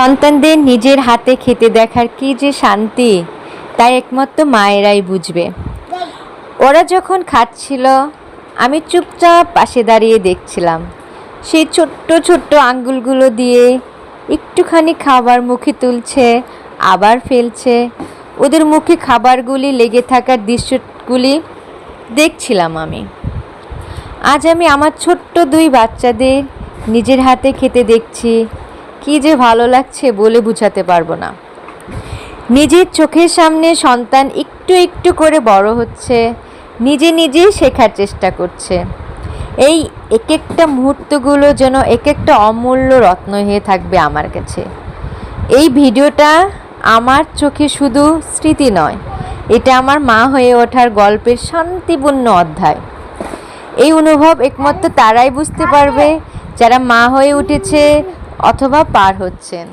সন্তানদের নিজের হাতে খেতে দেখার কি যে শান্তি, তাই একমাত্র মায়েরাই বুঝবে। ওরা যখন খাচ্ছিল আমি চুপচাপ পাশে দাঁড়িয়ে দেখছিলাম। সেই ছোট্ট ছোট্ট আঙ্গুলগুলো দিয়ে একটুখানি খাবার মুখে তুলছে, আবার ফেলছে। ওদের মুখে খাবারগুলি লেগে থাকার দৃশ্যগুলি দেখছিলাম আমি। আজ আমি আমার ছোট্ট দুই বাচ্চাদের নিজের হাতে খেতে দেখছি, কি যে ভালো লাগছে বলে বোঝাতে পারবো না। নিজের চোখের সামনে সন্তান একটু একটু করে বড় হচ্ছে, নিজে নিজেই শেখার চেষ্টা করছে। এই এক একটা মুহূর্তগুলো যেন এক একটা অমূল্য রত্ন হয়ে থাকবে আমার কাছে। এই ভিডিওটা আমার চোখে শুধু স্মৃতি নয়, এটা আমার মা হয়ে ওঠার গল্পের শান্তিপূর্ণ অধ্যায়। এই অনুভব একমাত্র তারাই বুঝতে পারবে যারা মা হয়ে উঠেছে অথবা পার হচ্ছেন।